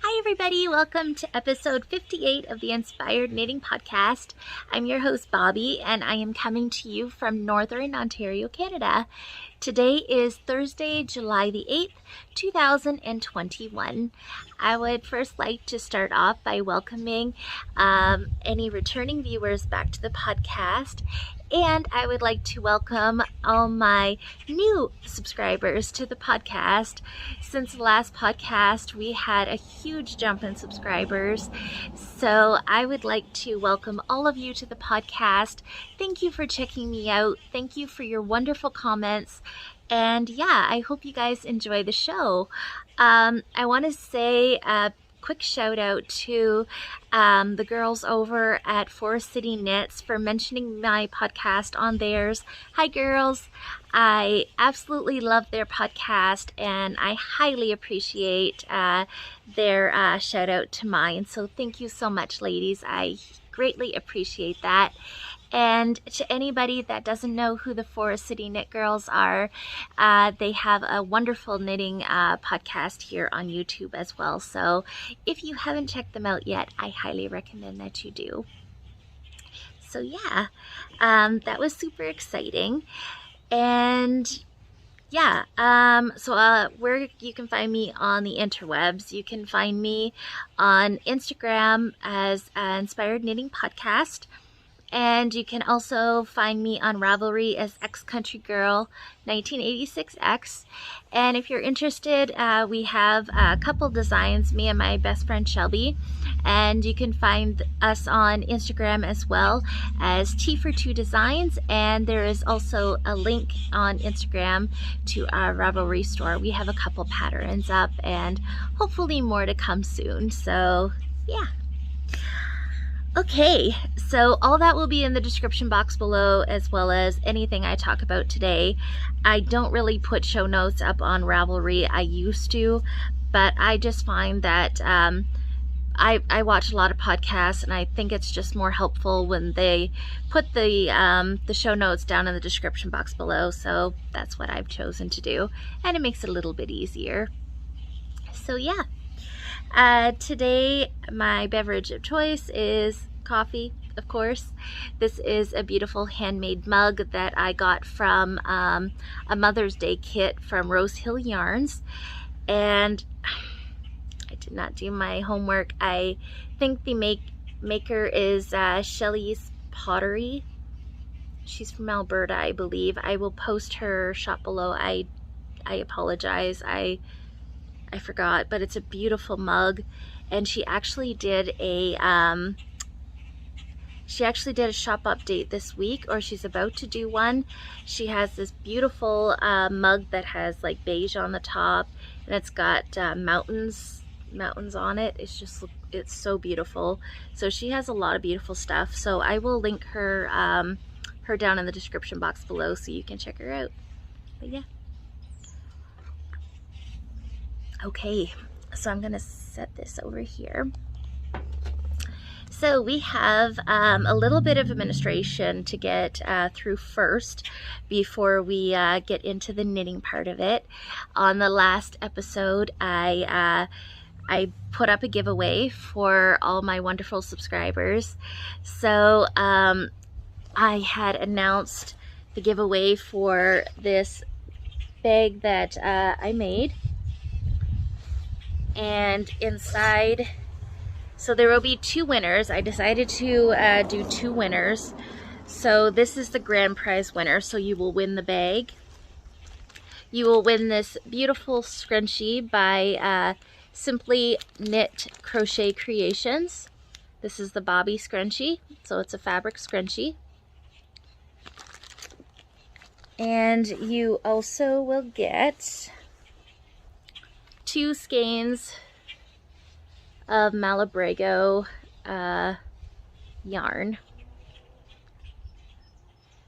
Hi everybody, welcome to episode 58 of the Inspired Knitting Podcast. I'm your host Bobby and I am coming to you from Northern Ontario, Canada. Today is Thursday, July the 8th, 2021. I would first like to start off by welcoming any returning viewers back to the podcast. And I would like to welcome all my new subscribers to the podcast. Since the last podcast, we had a huge jump in subscribers. So I would like to welcome all of you to the podcast. Thank you for checking me out. Thank you for your wonderful comments. And yeah, I hope you guys enjoy the show. I want to say a quick shout out to the girls over at Forest City Knits for mentioning my podcast on theirs. Hi girls, I absolutely love their podcast and I highly appreciate their shout out to mine. So thank you so much, ladies. I greatly appreciate that. And to anybody that doesn't know who the Forest City Knit Girls are, they have a wonderful knitting podcast here on YouTube as well. So if you haven't checked them out yet, I highly recommend that you do. So yeah, that was super exciting. And yeah, where you can find me on the interwebs, you can find me on Instagram as Inspired Knitting Podcast. And you can also find me on Ravelry as X Country Girl 1986X. And if you're interested, we have a couple designs, me and my best friend Shelby. And you can find us on Instagram as well as T for Two Designs. And there is also a link on Instagram to our Ravelry store. We have a couple patterns up and hopefully more to come soon. So yeah. Okay, so all that will be in the description box below, as well as anything I talk about today. I don't really put show notes up on Ravelry. I used to, but I just find that I watch a lot of podcasts, and I think it's just more helpful when they put the show notes down in the description box below. So that's what I've chosen to do, and it makes it a little bit easier. So yeah. Today my beverage of choice is coffee, of course. This is a beautiful handmade mug that I got from a Mother's Day kit from Rose Hill Yarns, and I did not do my homework. I think the maker is Shelley's Pottery. She's from Alberta, I believe. I will post her shop below. I apologize. I forgot, but it's a beautiful mug, and she actually did a shop update this week, or she's about to do one. She has this beautiful mug that has like beige on the top, and it's got mountains on it. It's so beautiful. So she has a lot of beautiful stuff. So I will link her down in the description box below so you can check her out. But yeah. Okay, so I'm gonna set this over here. So we have a little bit of administration to get through first before we get into the knitting part of it. On the last episode, I put up a giveaway for all my wonderful subscribers. So I had announced the giveaway for this bag that I made. And inside, so there will be two winners. I decided to do two winners. So this is the grand prize winner. So you will win the bag. You will win this beautiful scrunchie by Simply Knit Crochet Creations. This is the Bobby scrunchie. So it's a fabric scrunchie. And you also will get 2 skeins of Malabrigo yarn.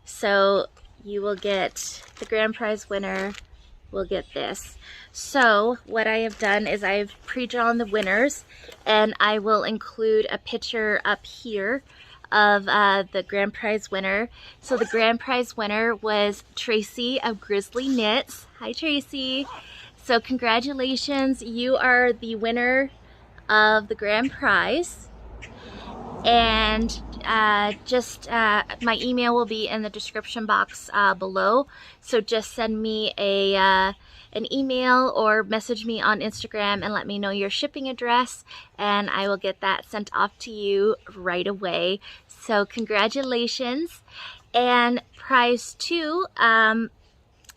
So you will get, the grand prize winner will get this. So what I have done is I've pre-drawn the winners, and I will include a picture up here of the grand prize winner. So the grand prize winner was Tracy of Grizzly Knits. Hi Tracy. So congratulations, you are the winner of the grand prize. And my email will be in the description box below. So just send me an email or message me on Instagram and let me know your shipping address, and I will get that sent off to you right away. So congratulations. And prize 2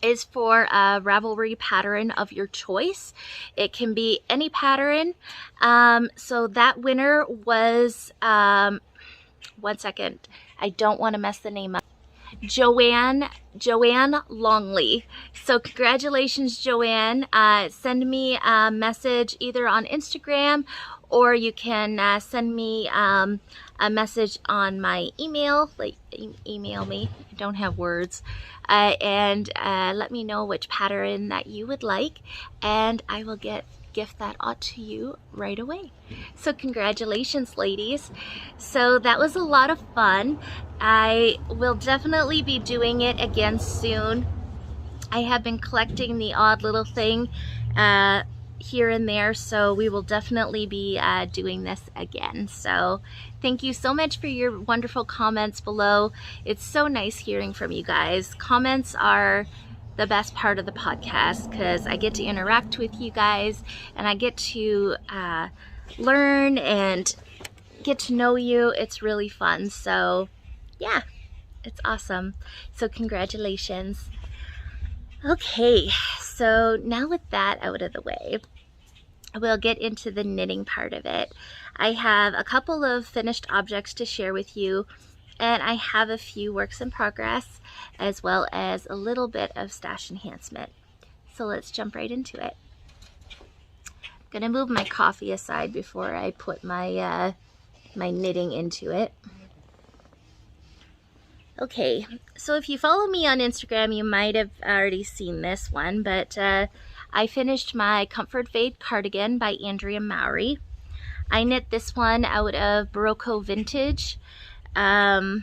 is for a Ravelry pattern of your choice. It can be any pattern. So that winner was, one second, I don't want to mess the name up. Joanne Longley. So congratulations, Joanne. Send me a message either on Instagram, or you can send me a message on my email, like email me, I don't have words, and let me know which pattern that you would like, and I will gift that out to you right away. So congratulations, ladies. So that was a lot of fun. I will definitely be doing it again soon. I have been collecting the odd little thing here and there, so we will definitely be doing this again. So thank you so much for your wonderful comments below. It's so nice hearing from you guys. Comments are the best part of the podcast because I get to interact with you guys, and I get to learn and get to know you. It's really fun. So yeah, it's awesome. So congratulations. Okay, so now with that out of the way, we'll get into the knitting part of it. I have a couple of finished objects to share with you, and I have a few works in progress, as well as a little bit of stash enhancement. So let's jump right into it. I'm gonna move my coffee aside before I put my my knitting into it. Okay, so if you follow me on Instagram, you might have already seen this one, but I finished my Comfort Fade cardigan by Andrea Mowry. I knit this one out of Barocco Vintage. I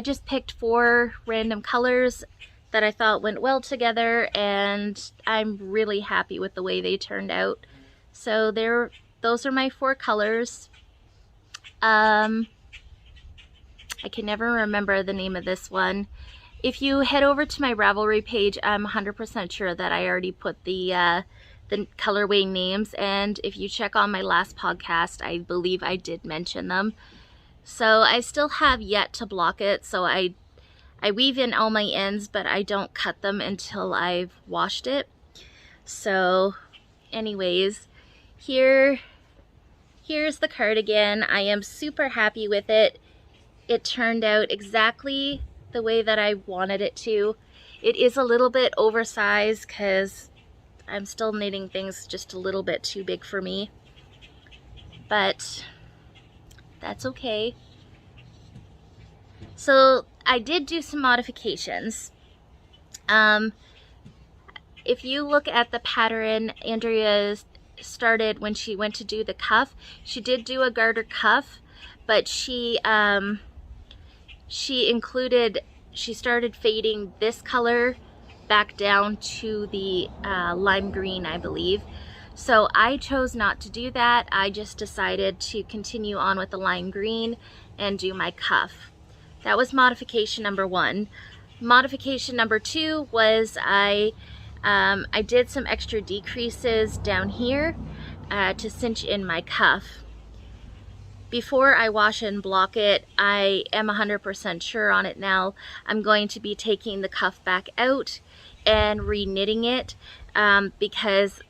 just picked 4 random colors that I thought went well together, and I'm really happy with the way they turned out. So those are my 4 colors. I can never remember the name of this one. If you head over to my Ravelry page, I'm 100% sure that I already put the colorway names, and if you check on my last podcast, I believe I did mention them. So I still have yet to block it, so I weave in all my ends, but I don't cut them until I've washed it. So anyways, here's the cardigan. I am super happy with it. It turned out exactly the way that I wanted it to. It is a little bit oversized because I'm still knitting things just a little bit too big for me, but that's okay. So I did do some modifications. If you look at the pattern Andrea started when she went to do the cuff, she did do a garter cuff, but she started fading this color back down to the lime green, I believe. So I chose not to do that. I just decided to continue on with the lime green and do my cuff. That was modification number 1. Modification number 2 was I did some extra decreases down here to cinch in my cuff. Before I wash and block it, I am 100% sure on it now. I'm going to be taking the cuff back out and re-knitting it because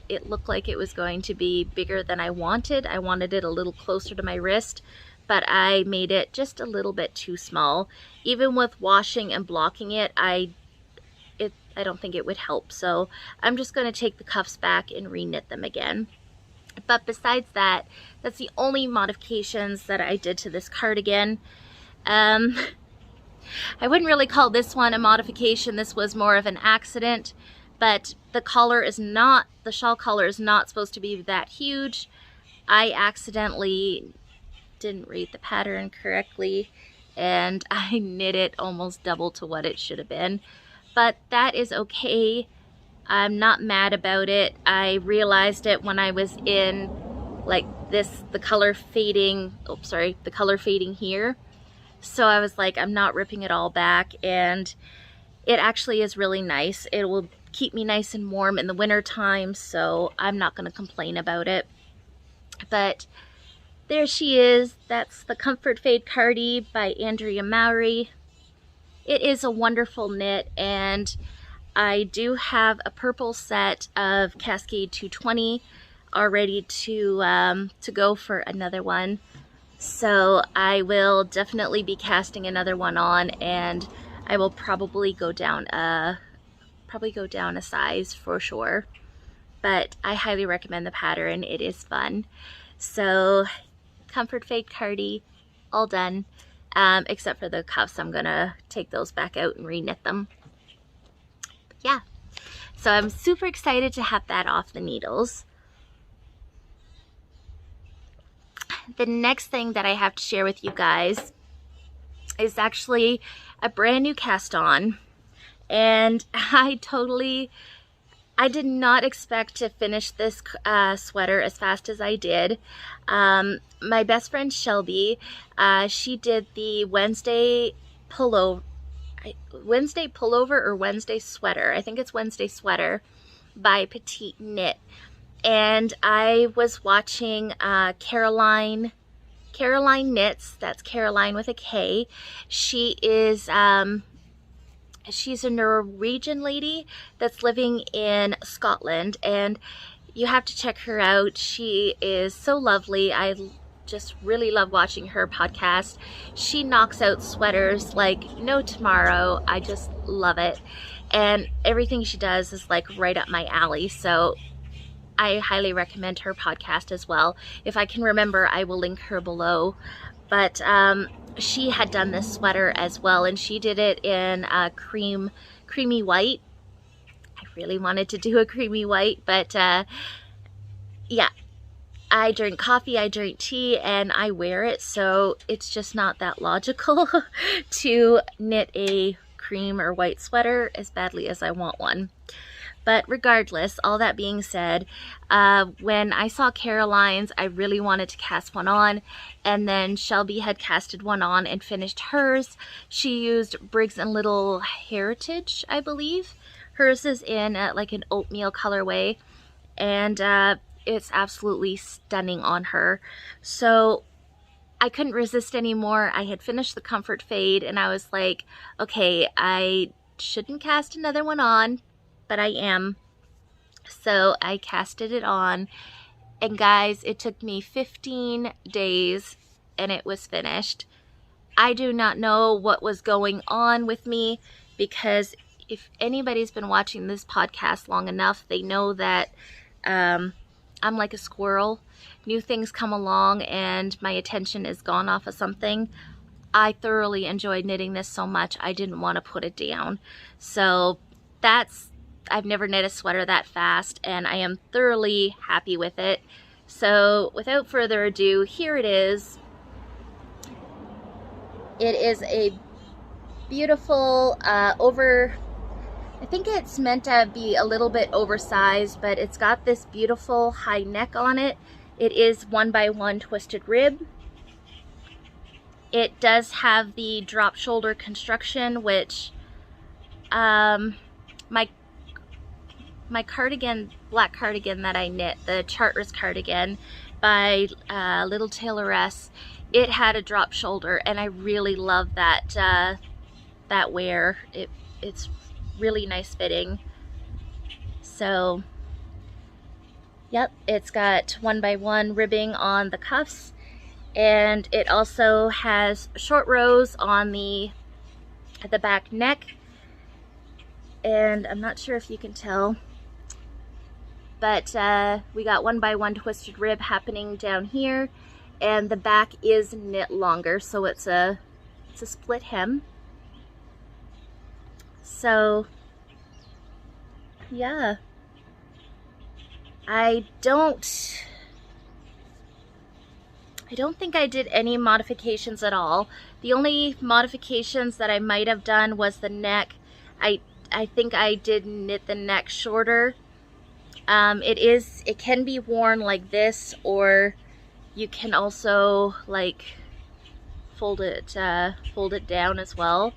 it looked like it was going to be bigger than I wanted. I wanted it a little closer to my wrist, but I made it just a little bit too small. Even with washing and blocking it, I don't think it would help. So I'm just going to take the cuffs back and re-knit them again. But besides that, that's the only modifications that I did to this cardigan. I wouldn't really call this one a modification. This was more of an accident, but the collar is not, the shawl collar is not supposed to be that huge. I accidentally didn't read the pattern correctly, and I knit it almost double to what it should have been. But that is okay. I'm not mad about it. I realized it when I was in like this, the color fading, oh sorry, the color fading here. So I was like, I'm not ripping it all back, and it actually is really nice. It will keep me nice and warm in the winter time, so I'm not going to complain about it. But there she is. That's the Comfort Fade Cardi by Andrea Mowry. It is a wonderful knit, and I do have a purple set of Cascade 220 already to go for another one. So I will definitely be casting another one on, and I will probably go down a size for sure. But I highly recommend the pattern. It is fun. So Comfort Fade Cardi, all done. Except for the cuffs. I'm gonna take those back out and re-knit them. But yeah, so I'm super excited to have that off the needles. The next thing that I have to share with you guys is actually a brand new cast on, and I did not expect to finish this sweater as fast as I did. My best friend Shelby, she did the Wednesday pullover or Wednesday sweater. I think it's Wednesday sweater by Petite Knit. And I was watching Caroline Knits. That's Caroline with a K. She is she's a Norwegian lady that's living in Scotland, and you have to check her out. She is so lovely. I just really love watching her podcast. She knocks out sweaters like no tomorrow. I just love it, and everything she does is like right up my alley. So I highly recommend her podcast as well. If I can remember, I will link her below. But she had done this sweater as well, and she did it in a creamy white. I really wanted to do a creamy white, but yeah, I drink coffee, I drink tea, and I wear it, so it's just not that logical to knit a cream or white sweater as badly as I want one. But regardless, all that being said, when I saw Caroline's, I really wanted to cast one on, and then Shelby had casted one on and finished hers. She used Briggs & Little Heritage, I believe. Hers is in like an oatmeal colorway, and it's absolutely stunning on her. So I couldn't resist anymore. I had finished the Comfort Fade, and I was like, okay, I shouldn't cast another one on, but I am. So I casted it on, and guys, it took me 15 days and it was finished. I do not know what was going on with me, because if anybody's been watching this podcast long enough, they know that I'm like a squirrel. New things come along and my attention is gone off of something. I thoroughly enjoyed knitting this so much I didn't want to put it down. So I've never knit a sweater that fast, and I am thoroughly happy with it. So without further ado, here it is. It is a beautiful I think it's meant to be a little bit oversized, but it's got this beautiful high neck on it. It is 1x1 twisted rib. It does have the drop shoulder construction, which my cardigan, black cardigan that I knit, the Charters cardigan by Little Tailoress, it had a drop shoulder, and I really love that that wear. It's really nice fitting. So yep, it's got 1x1 ribbing on the cuffs, and it also has short rows on the back neck, and I'm not sure if you can tell, but we got 1x1 twisted rib happening down here, and the back is knit longer, so it's a split hem. So yeah, I don't think I did any modifications at all. The only modifications that I might have done was the neck. I think I did knit the neck shorter. It can be worn like this, or you can also like fold it down as well.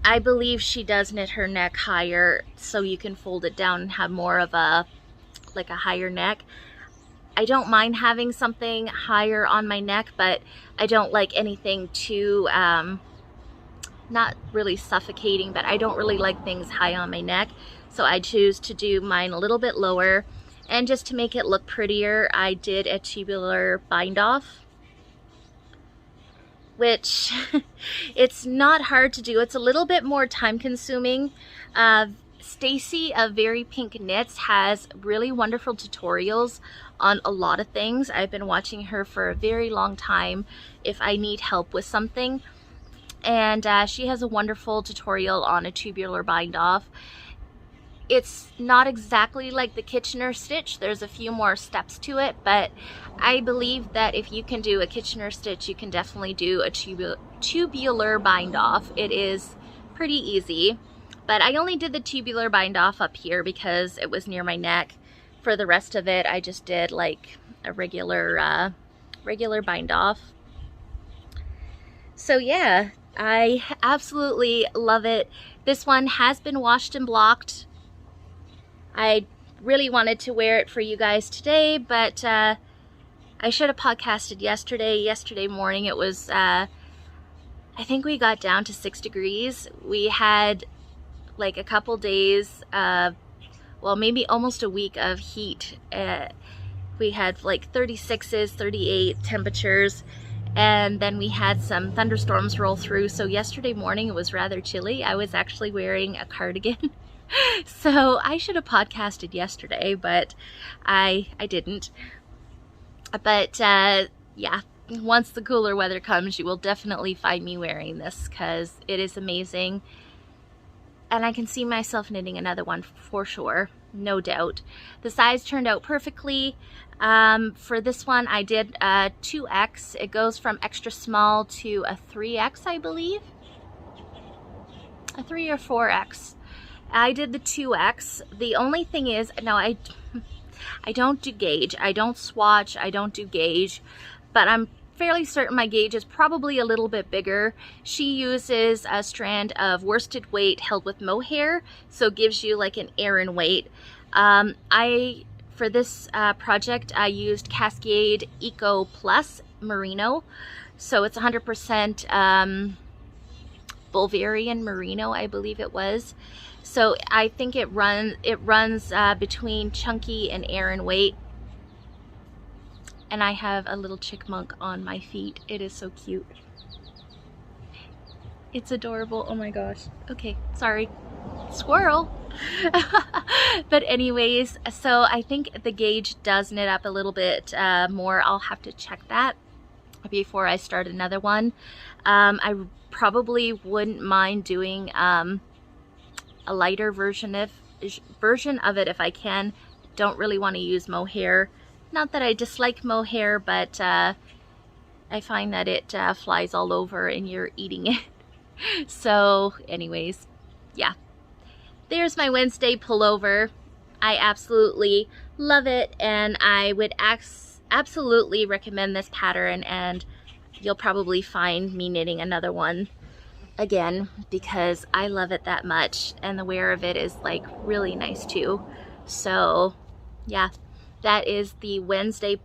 I believe she does knit her neck higher so you can fold it down and have more of a higher neck. I don't mind having something higher on my neck, but I don't like anything too, not really suffocating, but I don't really like things high on my neck. So I choose to do mine a little bit lower. And just to make it look prettier, I did a tubular bind off, which it's not hard to do. It's a little bit more time consuming. Stacy of Very Pink Knits has really wonderful tutorials on a lot of things. I've been watching her for a very long time if I need help with something. And she has a wonderful tutorial on a tubular bind off. It's not exactly like the Kitchener stitch. There's a few more steps to it, but I believe that if you can do a Kitchener stitch, you can definitely do a tubular bind off. It is pretty easy, but I only did the tubular bind off up here because it was near my neck. For the rest of it, I just did like a regular bind off. So yeah, I absolutely love it. This one has been washed and blocked. I really wanted to wear it for you guys today, but I should have podcasted yesterday. Yesterday morning it was, I think we got down to 6 degrees. We had like a couple days, well, maybe almost a week of heat. We had like 36s, 38 temperatures, and then we had some thunderstorms roll through. So yesterday morning it was rather chilly. I was actually wearing a cardigan. So I should have podcasted yesterday, but I didn't. But yeah, once the cooler weather comes, you will definitely find me wearing this because it is amazing. And I can see myself knitting another one for sure, no doubt. The size turned out perfectly. For this one, I did 2X. It goes from extra small to a 3X, I believe. A 3 or 4X. I did the 2X. The only thing is, no, I don't do gauge. I don't swatch. I don't do gauge. But I'm fairly certain my gauge is probably a little bit bigger. She uses a strand of worsted weight held with mohair, so it gives you like an Aran weight. For this project, I used Cascade Eco Plus Merino, so it's 100% Bulgarian Merino, I believe it was. So I think it runs between chunky and Aran weight. And I have a little chickmunk on my feet. It is so cute. It's adorable. Oh my gosh. Okay, sorry. Squirrel. But anyways, so I think the gauge does knit up a little bit more. I'll have to check that before I start another one. I probably wouldn't mind doing a lighter version of it if I can. Don't really want to use mohair. Not that I dislike mohair, but I find that it flies all over and you're eating it. So anyways, yeah. There's my Wednesday pullover. I absolutely love it, and I would absolutely recommend this pattern, and you'll probably find me knitting another one again because I love it that much, and the wear of it is like really nice too. So yeah, that is the Wednesday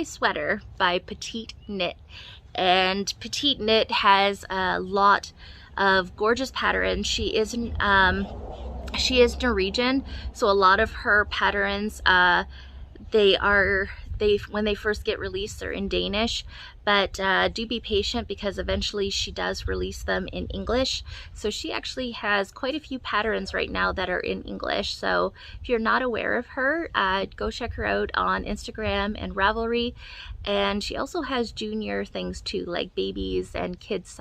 sweater by Petite Knit. And Petite Knit has a lot of gorgeous patterns. She is Norwegian, so a lot of her patterns when they first get released, they're in Danish, but do be patient because eventually she does release them in English. So she actually has quite a few patterns right now that are in English. So if you're not aware of her, go check her out on Instagram and Ravelry. And she also has junior things too, like babies and kids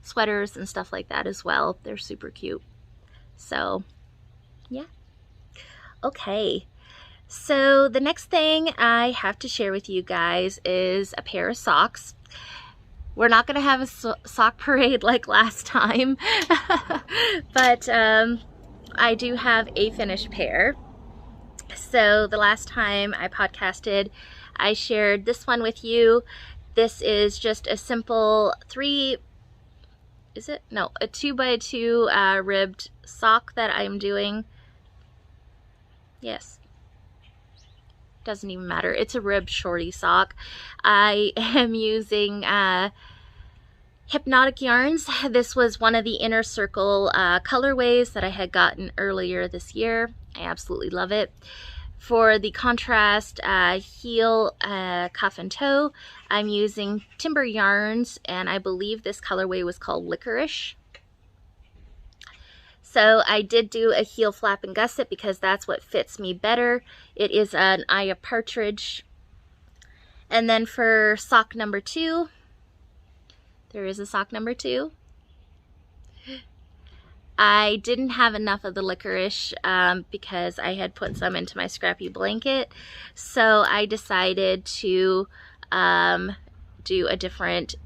sweaters and stuff like that as well. They're super cute. So yeah. Okay. So the next thing I have to share with you guys is a pair of socks. We're not going to have a sock parade like last time, but I do have a finished pair. So the last time I podcasted, I shared this one with you. This is just a simple a 2x2 ribbed sock that I'm doing. Yes, doesn't even matter. It's a ribbed shorty sock. I am using Hypnotic yarns. This was one of the Inner Circle colorways that I had gotten earlier this year. I absolutely love it. For the contrast heel, cuff, and toe, I'm using Timber Yarns, and I believe this colorway was called Licorice. So I did do a heel flap and gusset because that's what fits me better. It is an Eye of Partridge. And then for sock number 2, there is a sock number 2. I didn't have enough of the licorice because I had put some into my scrappy blanket. So I decided to do a different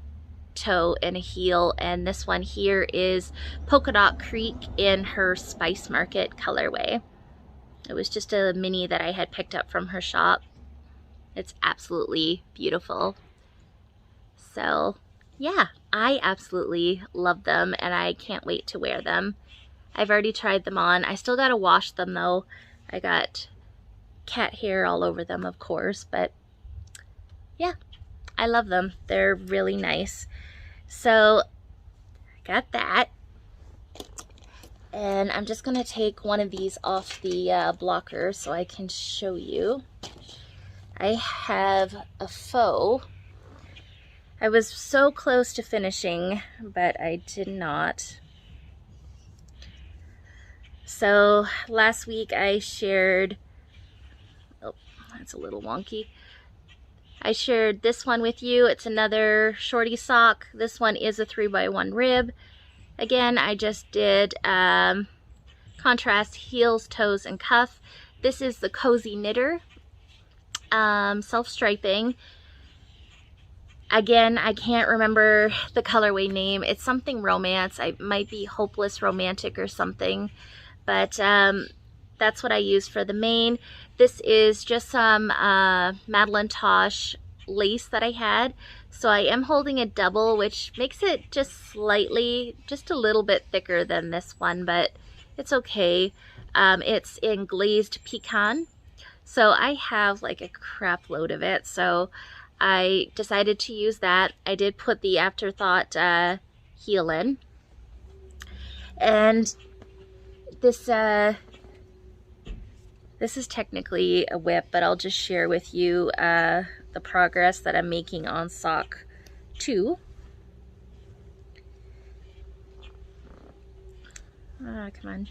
toe and a heel, and this one here is Polka Dot Creek in her Spice Market colorway. It was just a mini that I had picked up from her shop. It's absolutely beautiful. So yeah, I absolutely love them and I can't wait to wear them. I've already tried them on. I still gotta wash them though. I got cat hair all over them, of course, but yeah, I love them. They're really nice. So I got that, and I'm just gonna take one of these off the blocker so I can show you. I have a faux. I was so close to finishing, but I did not. So last week I shared, oh, that's a little wonky. I shared this one with you. It's another shorty sock. This one is a 3x1 rib. Again, I just did contrast heels, toes, and cuff. This is the Cozy Knitter self-striping. Again, I can't remember the colorway name. It's something romance. It might be Hopeless Romantic or something. But that's what I used for the mane. This is just some Madeline Tosh lace that I had. So I am holding a double, which makes it just slightly, just a little bit thicker than this one, but it's okay. It's in glazed pecan. So I have like a crap load of it. So I decided to use that. I did put the Afterthought heel in. And this is technically a whip, but I'll just share with you the progress that I'm making on sock 2. Ah, come on.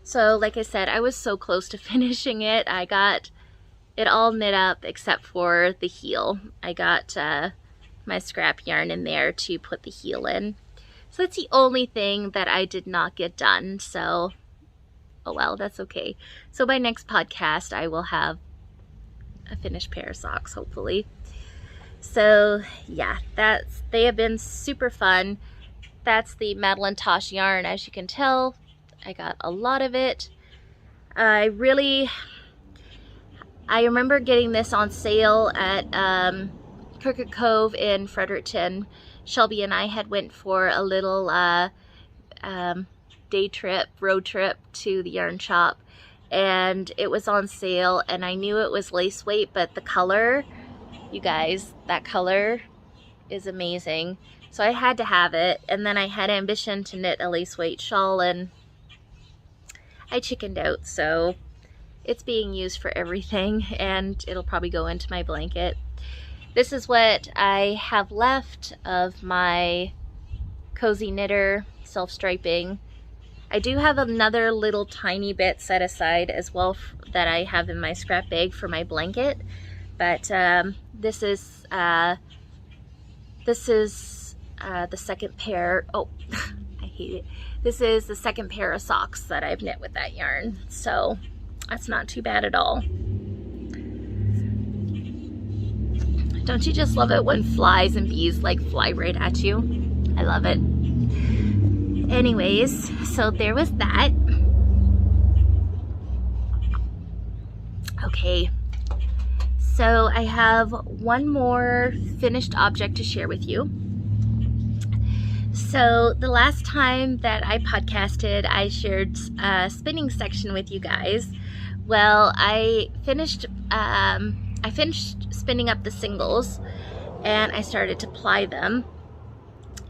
So like I said, I was so close to finishing it. I got it all knit up except for the heel. I got my scrap yarn in there to put the heel in. So that's the only thing that I did not get done. So, oh well, that's okay. So by next podcast, I will have a finished pair of socks, hopefully. So yeah, they have been super fun. That's the Madeline Tosh yarn. As you can tell, I got a lot of it. I remember getting this on sale at Crooked Cove in Fredericton. Shelby and I had went for a little road trip to the yarn shop, and it was on sale, and I knew it was lace weight, but the color, you guys, that color is amazing. So I had to have it, and then I had ambition to knit a lace weight shawl, and I chickened out. So it's being used for everything, and it'll probably go into my blanket. This is what I have left of my Cozy Knitter self-striping. I do have another little tiny bit set aside as well that I have in my scrap bag for my blanket, but this is the second pair. Oh, I hate it. This is the second pair of socks that I've knit with that yarn, so that's not too bad at all. Don't you just love it when flies and bees like fly right at you? I love it. Anyways, so there was that. Okay, so I have one more finished object to share with you. So the last time that I podcasted, I shared a spinning section with you guys. Well, I finished spinning up the singles, and I started to ply them,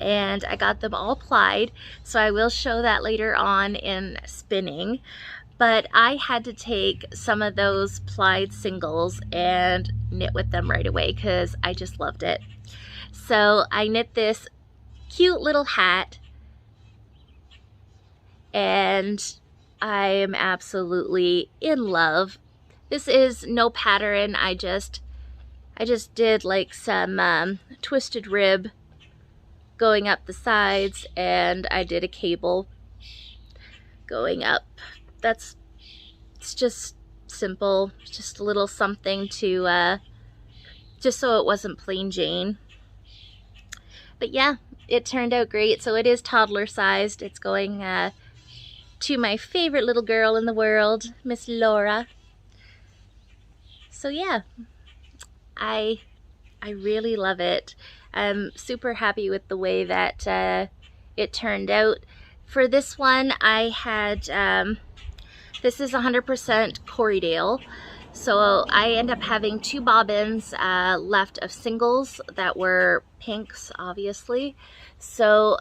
and I got them all plied, so I will show that later on in spinning. But I had to take some of those plied singles and knit with them right away because I just loved it. So I knit this cute little hat, and I am absolutely in love. This is no pattern. I just did like some twisted rib going up the sides, and I did a cable going up. It's just simple, just a little something to just so it wasn't plain Jane. But yeah, it turned out great. So it is toddler sized. It's going to my favorite little girl in the world, Miss Laura. So yeah, I really love it. I'm super happy with the way that it turned out. For this one, I had, this is 100% Corriedale. So I end up having 2 bobbins left of singles that were pinks, obviously. So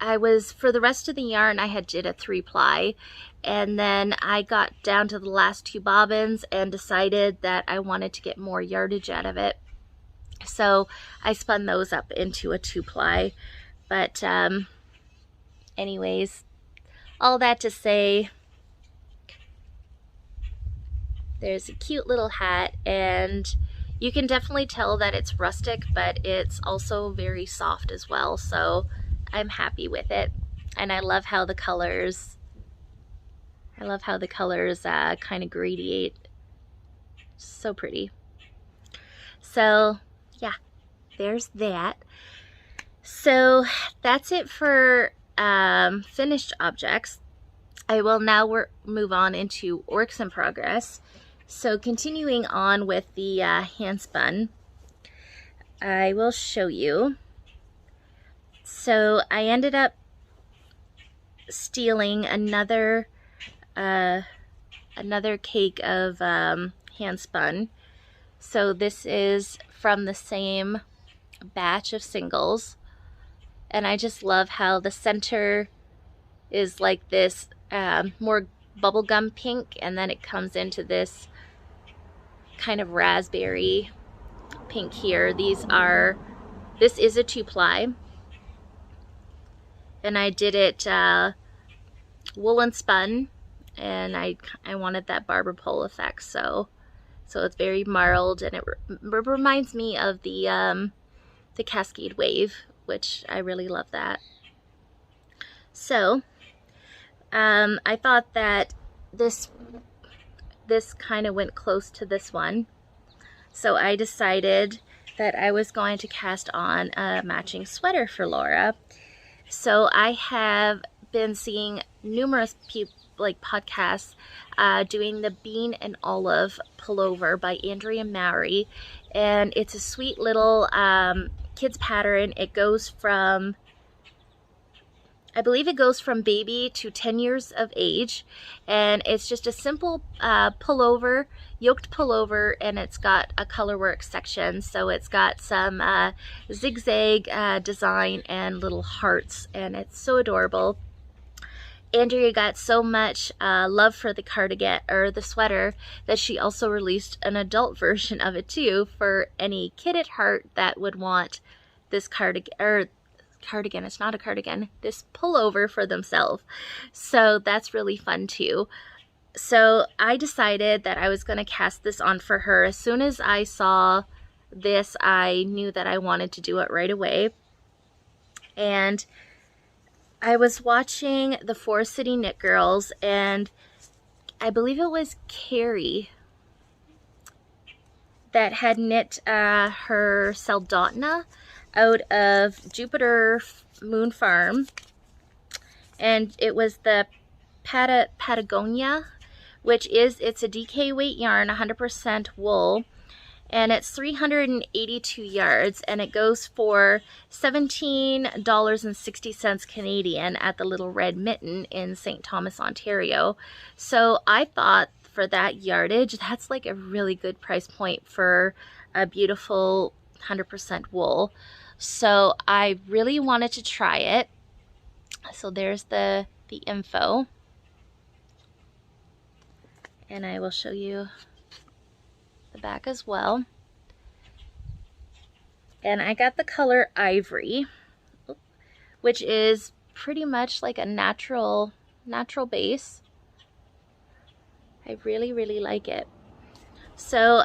for the rest of the yarn, I had did a 3-ply, and then I got down to the last 2 bobbins and decided that I wanted to get more yardage out of it. So I spun those up into a 2-ply. But anyways, all that to say, there's a cute little hat, and you can definitely tell that it's rustic, but it's also very soft as well. So I'm happy with it, and I love how the colors kind of gradiate. So pretty. So yeah, there's that. So that's it for finished objects. I will now move on into works in progress. So continuing on with the hand spun, I will show you. So I ended up stealing another cake of hand spun. So this is from the same batch of singles, and I just love how the center is like this more bubblegum pink, and then it comes into this kind of raspberry pink here. This is a 2-ply, and I did it woolen spun, and I wanted that barber pole effect, so it's very marled, and it reminds me of the Cascade Wave, which I really love that. So I thought that this kind of went close to this one, so I decided that I was going to cast on a matching sweater for Laura. So I have been seeing numerous podcasts doing the Bean and Olive pullover by Andrea Mowry, and it's a sweet little kids pattern. It goes from, I believe it goes from baby to 10 years of age, and it's just a simple pullover, yoked pullover, and it's got a colorwork section. So it's got some zigzag design and little hearts, and it's so adorable. Andrea got so much love for the cardigan, or the sweater, that she also released an adult version of it too, for any kid at heart that would want this cardigan, it's not a cardigan, this pullover for themselves. So that's really fun too. So I decided that I was going to cast this on for her. As soon as I saw this, I knew that I wanted to do it right away. And I was watching the Forest City Knit Girls, and I believe it was Carrie that had knit her Saldotna out of Jupiter Moon Farm, and it was the Patagonia which is, it's a DK weight yarn, 100% wool, and it's 382 yards, and it goes for $17.60 Canadian at the Little Red Mitten in St. Thomas, Ontario. So I thought for that yardage, that's like a really good price point for a beautiful 100% wool. So I really wanted to try it. So there's the info. And I will show you the back as well. And I got the color Ivory, which is pretty much like a natural base. I really, really like it. So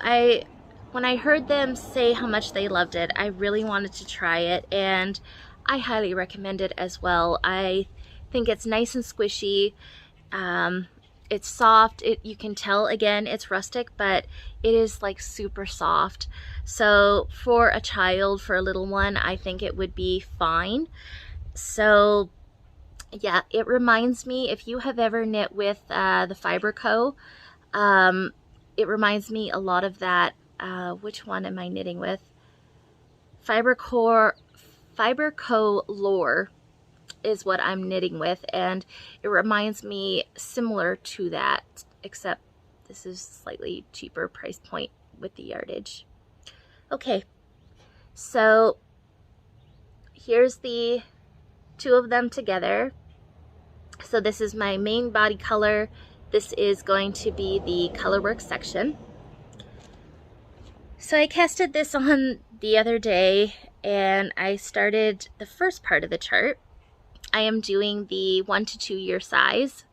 when I heard them say how much they loved it, I really wanted to try it, and I highly recommend it as well. I think it's nice and squishy. It's soft. You can tell, again, it's rustic, but it is like super soft. So for a child, for a little one, I think it would be fine. So yeah, it reminds me, if you have ever knit with the Fiber Co., it reminds me a lot of that. Which one am I knitting with? Fiber Co. Lore is what I'm knitting with, and it reminds me similar to that, except this is slightly cheaper price point with the yardage. Okay, so here's the two of them together. So this is my main body color. This is going to be the colorwork section. So I casted this on the other day, and I started the first part of the chart. I am doing the 1 to 2 year size.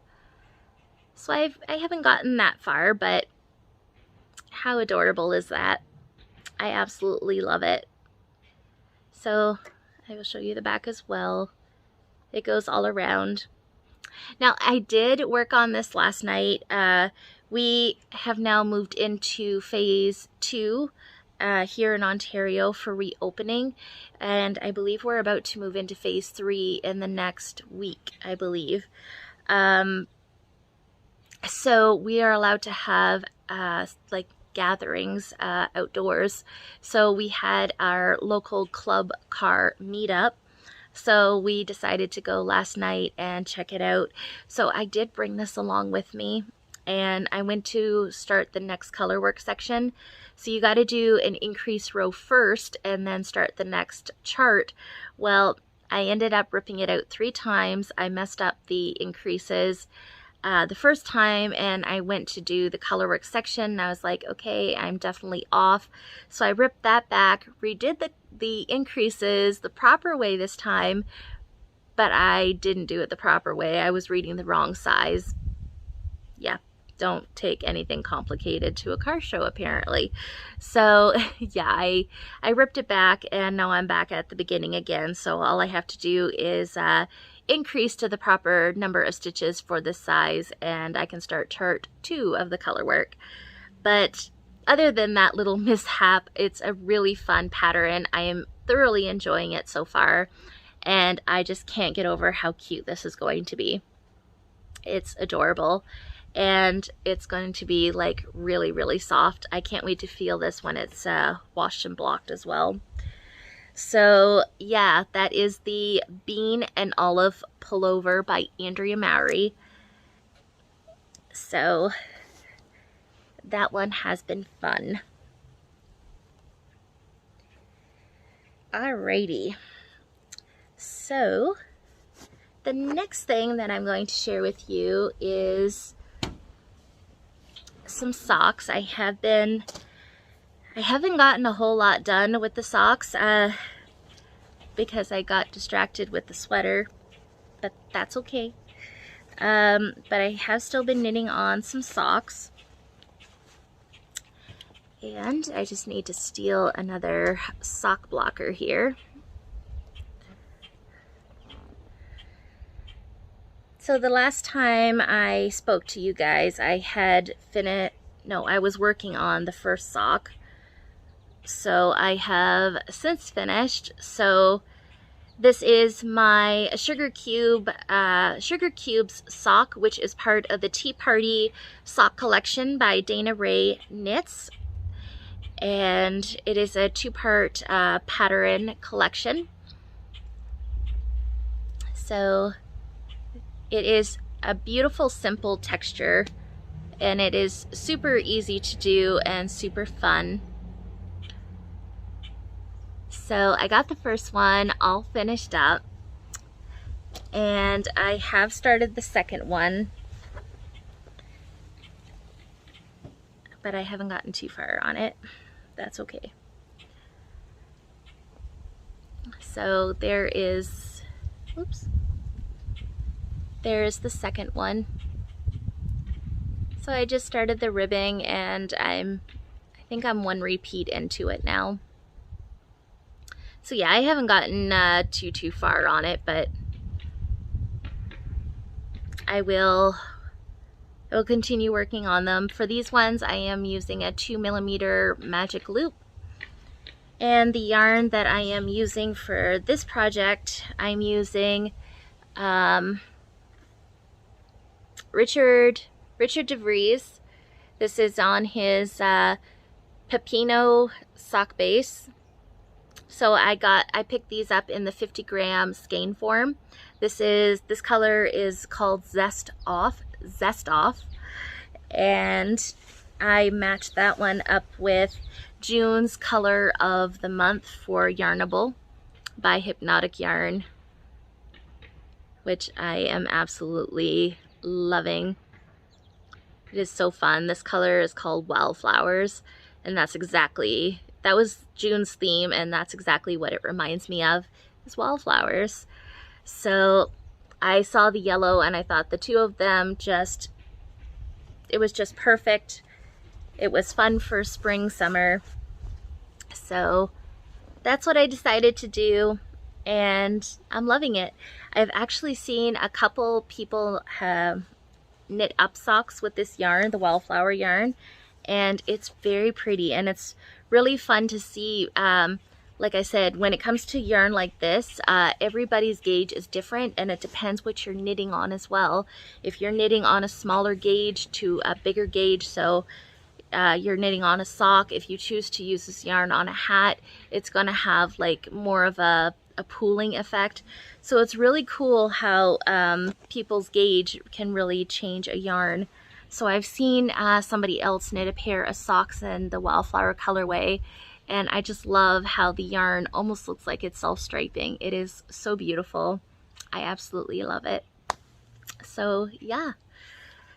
So I haven't gotten that far, but how adorable is that? I absolutely love it. So I will show you the back as well. It goes all around. Now, I did work on this last night. We have now moved into phase 2 here in Ontario for reopening, and I believe we're about to move into phase 3 in the next week, I believe. So we are allowed to have like gatherings outdoors. So we had our local club car meetup. So we decided to go last night and check it out. So I did bring this along with me, and I went to start the next colorwork section. So you got to do an increase row first and then start the next chart. Well, I ended up ripping it out 3 times. I messed up the increases the first time, and I went to do the colorwork section, and I was like, okay, I'm definitely off. So I ripped that back, redid the increases the proper way this time, but I didn't do it the proper way. I was reading the wrong size. Yeah, don't take anything complicated to a car show, apparently. So yeah, I ripped it back, and now I'm back at the beginning again. So all I have to do is increase to the proper number of stitches for this size, and I can start chart 2 of the color work. But other than that little mishap, it's a really fun pattern. I am thoroughly enjoying it so far, and I just can't get over how cute this is going to be. It's adorable, and it's going to be like really, really soft. I can't wait to feel this when it's washed and blocked as well. So yeah, that is the Bean and Olive Pullover by Andrea Mowry. So that one has been fun. Alrighty. So the next thing that I'm going to share with you is some socks. I haven't gotten a whole lot done with the socks because I got distracted with the sweater, but that's okay. But I have still been knitting on some socks, and I just need to steal another sock blocker here. So the last time I spoke to you guys, I was working on the first sock. So I have since finished. So This is my Sugar Cubes sock, which is part of the Tea Party sock collection by Dana Rae Knits. And it is a two-part pattern collection. So it is a beautiful, simple texture, and it is super easy to do and super fun. So I got the first one all finished up, and I have started the second one, but I haven't gotten too far on it. That's okay. So there is, oops, there's the second one. So I just started the ribbing, and I think I'm one repeat into it now. So yeah, I haven't gotten too far on it, but I will continue working on them. For these ones, I am using a 2mm magic loop. And the yarn that I am using for this project, I'm using Richard DeVries. This is on his Pepino sock base. So I picked these up in the 50-gram skein form. This color is called Zest Off, and I matched that one up with June's color of the month for Yarnable by Hypnotic Yarn, which I am absolutely loving. It is so fun. This color is called Wildflowers, and that was June's theme, and that's exactly what it reminds me of, is wildflowers. So I saw the yellow, and I thought the two of them it was just perfect. It was fun for spring, summer. So that's what I decided to do, and I'm loving it. I've actually seen a couple people have knit up socks with this yarn, the wildflower yarn, and it's very pretty, and it's really fun to see. Like I said, when it comes to yarn like this, everybody's gauge is different, and it depends what you're knitting on as well. If you're knitting on a smaller gauge to a bigger gauge, so you're knitting on a sock, if you choose to use this yarn on a hat, it's going to have like more of a pooling effect. So it's really cool how people's gauge can really change a yarn. So I've seen somebody else knit a pair of socks in the wildflower colorway, and I just love how the yarn almost looks like it's self-striping. It is so beautiful. I absolutely love it. So yeah.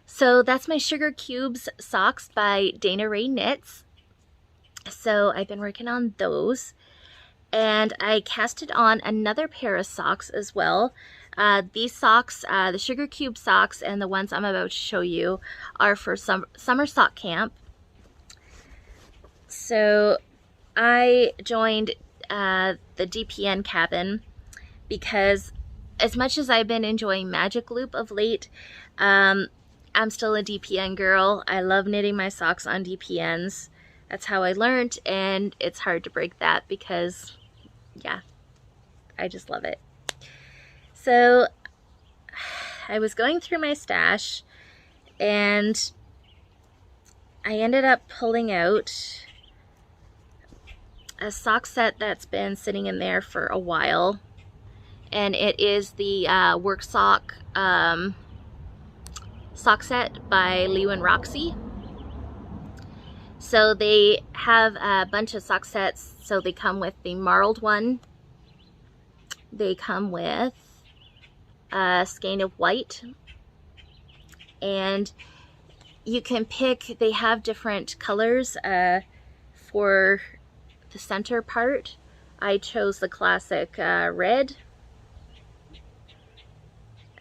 So that's my Sugar Cubes socks by Dana Rae Knits. So I've been working on those. And I casted on another pair of socks as well. These socks, the Sugar Cube socks, and the ones I'm about to show you are for summer sock camp. So I joined the DPN cabin because as much as I've been enjoying Magic Loop of late, I'm still a DPN girl. I love knitting my socks on DPNs. That's how I learned, and it's hard to break that because, yeah, I just love it. So I was going through my stash, and I ended up pulling out a sock set that's been sitting in there for a while, and it is the Work Sock sock set by Liu and Roxy. So they have a bunch of sock sets. So they come with the marled one, they come with a skein of white, and you can pick, they have different colors for the center part. I chose the classic red,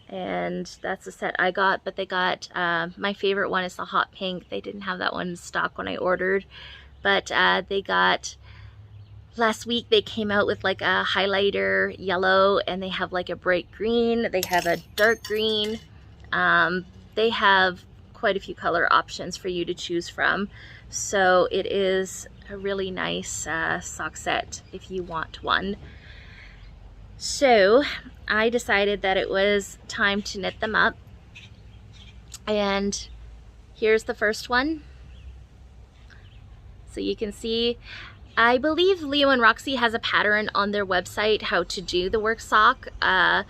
and that's the set I got, but they got, my favorite one is the hot pink. They didn't have that one in stock when I ordered, but they got, last week they came out with like a highlighter yellow, and they have like a bright green, they have a dark green, they have quite a few color options for you to choose from. So it is a really nice sock set if you want one. So I decided that it was time to knit them up, and here's the first one. So you can see, I believe Leo and Roxy has a pattern on their website how to do the work sock. I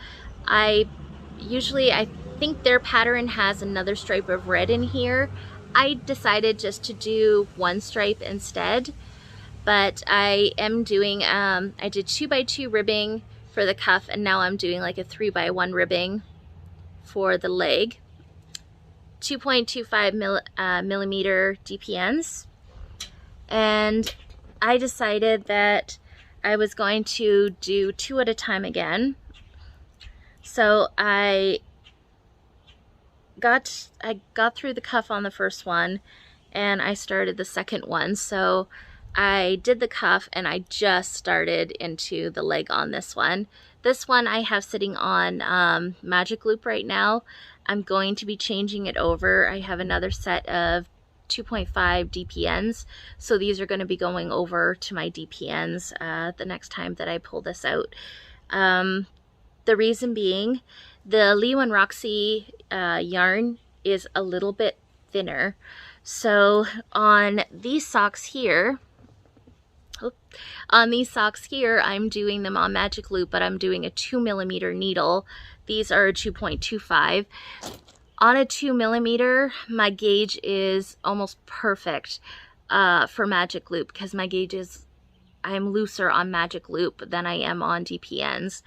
think their pattern has another stripe of red in here. I decided just to do one stripe instead, but I am doing, I did 2x2 ribbing for the cuff, and now I'm doing like a 3x1 ribbing for the leg. 2.25 millimeter DPNs. And I decided that I was going to do 2 at a time again. So I got through the cuff on the first one, and I started the second one. So I did the cuff and I just started into the leg on this one. This one I have sitting on magic loop right now. I'm going to be changing it over. I have another set of 2.5 DPNs, so these are going to be going over to my DPNs the next time that I pull this out. The reason being, the Leo and Roxy yarn is a little bit thinner. So on these socks here, I'm doing them on magic loop, but I'm doing a 2 millimeter needle. These are a 2.25. On a 2 millimeter, my gauge is almost perfect for magic loop, because my gauge is, I'm looser on magic loop than I am on DPNs.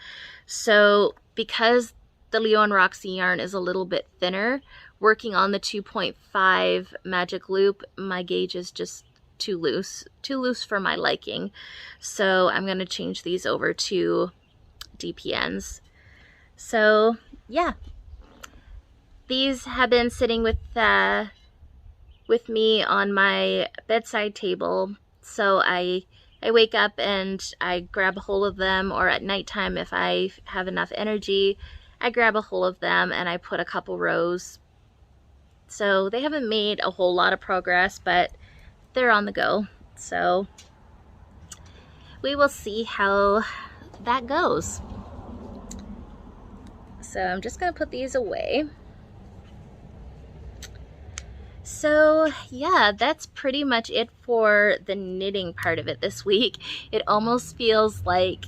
So because the Leo and Roxy yarn is a little bit thinner, working on the 2.5 magic loop, my gauge is just too loose for my liking. So I'm going to change these over to DPNs. So yeah, these have been sitting with me on my bedside table. So I wake up and I grab a hold of them, or at nighttime if I have enough energy, I grab a hold of them and I put a couple rows. So they haven't made a whole lot of progress, but they're on the go. So we will see how that goes. So I'm just going to put these away. So yeah, that's pretty much it for the knitting part of it this week. It almost feels like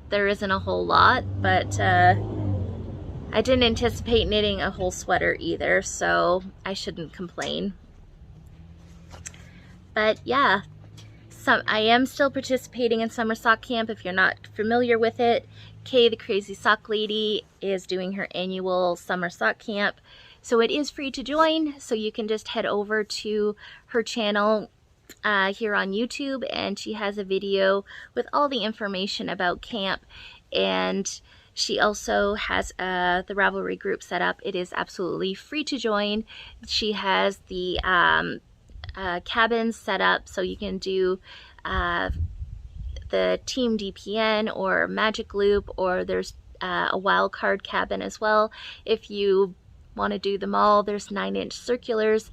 there isn't a whole lot, but I didn't anticipate knitting a whole sweater either, so I shouldn't complain. But yeah, I am still participating in summer sock camp. If you're not familiar with it, Kay the Crazy Sock Lady is doing her annual summer sock camp. So it is free to join, so you can just head over to her channel here on YouTube, and she has a video with all the information about camp. And she also has the Ravelry group set up. It is absolutely free to join. She has the cabins set up, so you can do the Team DPN or Magic Loop, or there's a wildcard cabin as well. If you want to do them all, there's 9-inch circulars.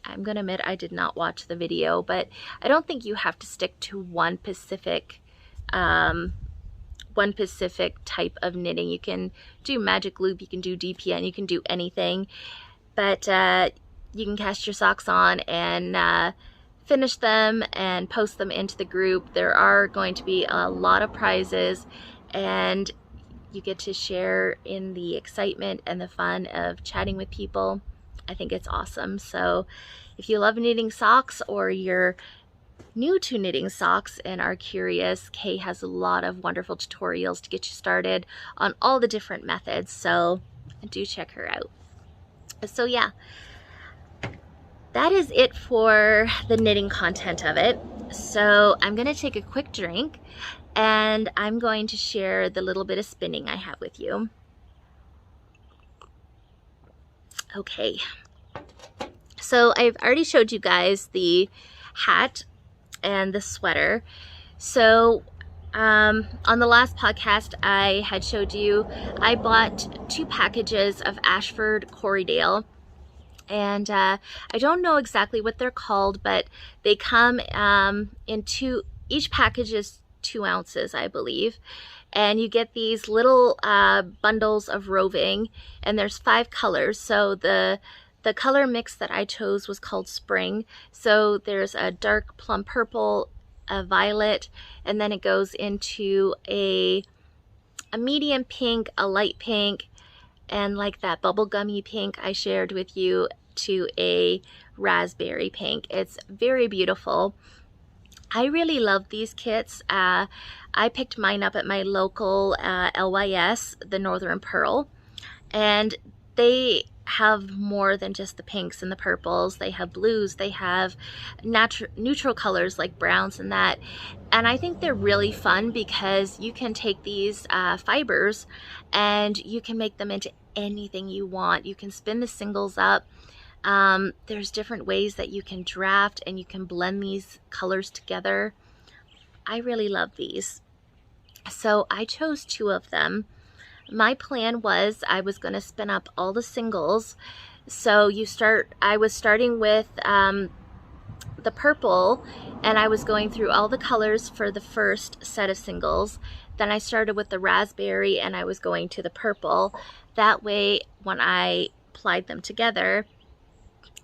I'm gonna admit I did not watch the video, but I don't think you have to stick to one specific type of knitting. You can do Magic Loop, you can do DPN, you can do anything, but you can cast your socks on and finish them and post them into the group. There are going to be a lot of prizes, and you get to share in the excitement and the fun of chatting with people. I think it's awesome. So if you love knitting socks, or you're new to knitting socks and are curious, Kay has a lot of wonderful tutorials to get you started on all the different methods. So do check her out. So yeah, that is it for the knitting content of it. So I'm going to take a quick drink, and I'm going to share the little bit of spinning I have with you. Okay, so I've already showed you guys the hat and the sweater. So on the last podcast I had showed you, I bought 2 packages of Ashford Corriedale, and I don't know exactly what they're called, but they come in each package is 2 ounces, I believe. And you get these little bundles of roving, and there's 5 colors. So the color mix that I chose was called Spring. So there's a dark plum purple, a violet, and then it goes into a medium pink, a light pink, and like that bubblegummy pink I shared with you, to a raspberry pink. It's very beautiful. I really love these kits. I picked mine up at my local LYS, the Northern Pearl, and they have more than just the pinks and the purples. They have blues, they have neutral colors like browns and that. And I think they're really fun because you can take these fibers and you can make them into anything you want. You can spin the singles up. There's different ways that you can draft and you can blend these colors together. I really love these. So I chose 2 of them. My plan was I was going to spin up all the singles. So I was starting with the purple, and I was going through all the colors for the first set of singles. Then I started with the raspberry and I was going to the purple. That way, when I applied them together,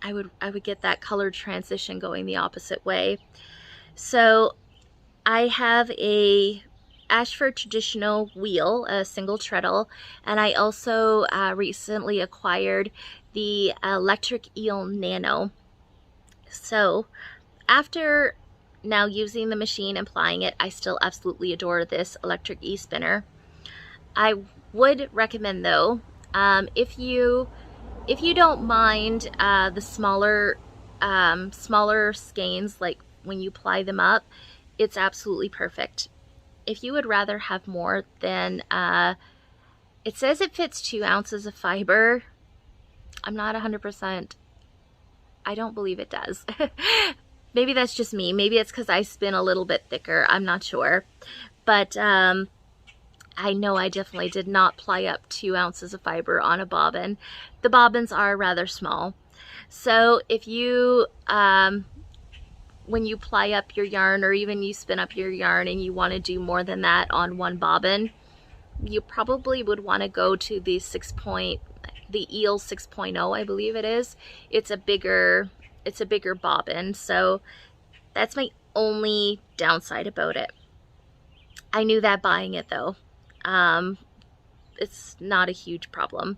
I would get that color transition going the opposite way. So I have a Ashford traditional wheel, a single treadle, and I also recently acquired the electric eel nano. So after now using the machine and applying it, I still absolutely adore this electric e-spinner. I would recommend though, if you don't mind the smaller skeins, like when you ply them up, it's absolutely perfect. If you would rather have more, then it says it fits 2 ounces of fiber. I'm not 100%. I don't believe it does. Maybe that's just me. Maybe it's because I spin a little bit thicker. I'm not sure. But I know I definitely did not ply up 2 ounces of fiber on a bobbin. The bobbins are rather small. So if you, when you ply up your yarn, or even you spin up your yarn and you want to do more than that on one bobbin, you probably would want to go to the Eel 6.0, I believe it is. It's a bigger bobbin. So that's my only downside about it. I knew that buying it though. It's not a huge problem.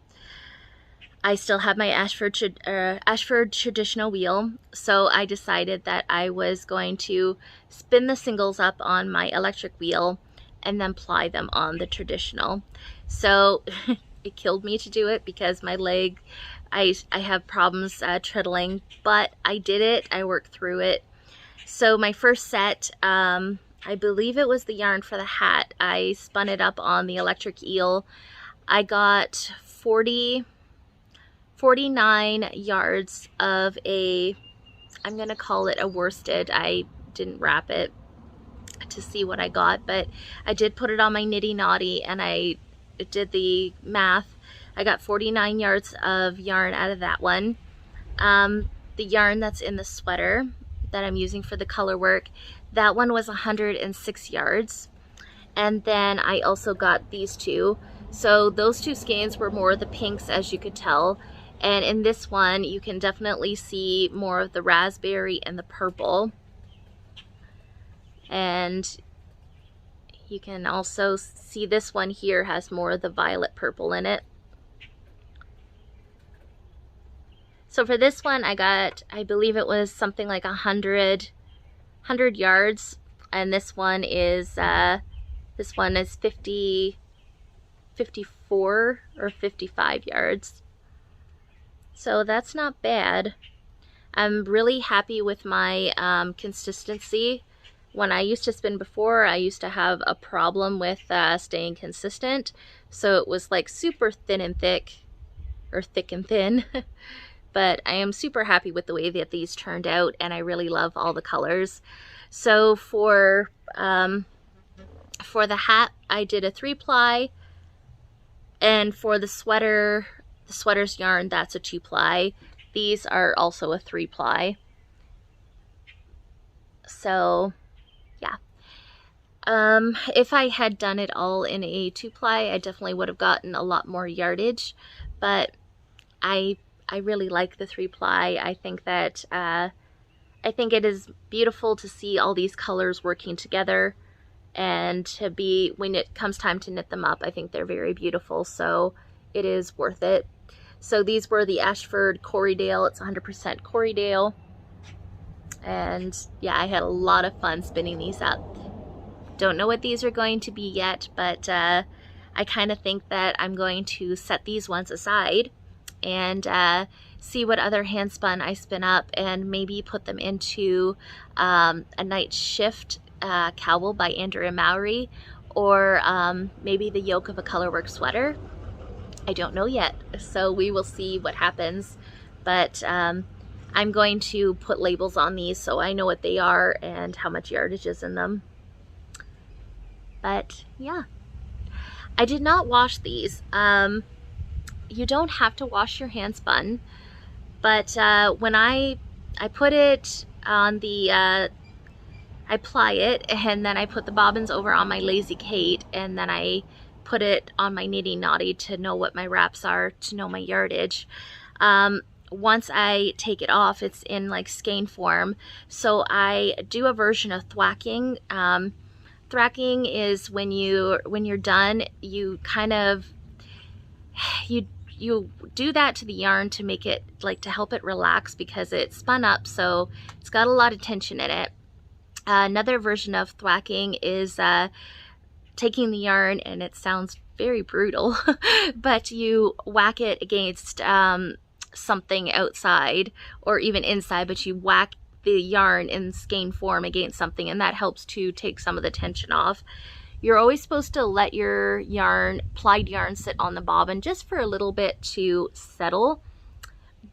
I still have my Ashford traditional wheel, so I decided that I was going to spin the singles up on my electric wheel and then ply them on the traditional. So it killed me to do it because my leg, I have problems treadling, but I did it. I worked through it. So my first set, I believe it was the yarn for the hat. I spun it up on the electric eel. I got 49 yards of I'm gonna call it a worsted. I didn't wrap it to see what I got, but I did put it on my nitty naughty and I did the math. I got 49 yards of yarn out of that one. The yarn that's in the sweater that I'm using for the color work, that one was 106 yards. And then I also got these 2. So those 2 skeins were more of the pinks, as you could tell. And in this one, you can definitely see more of the raspberry and the purple. And you can also see this one here has more of the violet purple in it. So for this one, I got, I believe it was something like 100 yards. And this one is 54 or 55 yards. So that's not bad. I'm really happy with my consistency. When I used to spin before, I used to have a problem with staying consistent. So it was like super thin and thick, or thick and thin. But I am super happy with the way that these turned out, and I really love all the colors. So for the hat, I did a 3-ply, and for the sweater's yarn, that's a 2-ply. These are also a 3-ply. So yeah, If I had done it all in a 2-ply, I definitely would have gotten a lot more yardage, but I really like the 3-ply. I think that I think it is beautiful to see all these colors working together, and to be, when it comes time to knit them up, I think they're very beautiful, so it is worth it. So these were the Ashford Corriedale. It's 100% Corriedale, and yeah, I had a lot of fun spinning these up. Don't know what these are going to be yet, but I kind of think that I'm going to set these ones aside and see what other hand spun I spin up, and maybe put them into a Night Shift cowl by Andrea Mowry, or maybe the yoke of a Colorwork sweater. I don't know yet, so we will see what happens, but I'm going to put labels on these so I know what they are and how much yardage is in them. But yeah, I did not wash these. You don't have to wash your hand spun, but when I put it on the, I ply it, and then I put the bobbins over on my Lazy Kate, and then I put it on my Knitty Knotty to know what my wraps are, to know my yardage. Once I take it off, it's in like skein form, so I do a version of thwacking. Thracking is when you're done, you kind of, you do that to the yarn to make it, like, to help it relax, because it's spun up, so it's got a lot of tension in it. Another version of thwacking is taking the yarn, and it sounds very brutal, but you whack it against something outside or even inside, but you whack the yarn in skein form against something, and that helps to take some of the tension off. You're always supposed to let your yarn, plied yarn, sit on the bobbin just for a little bit to settle.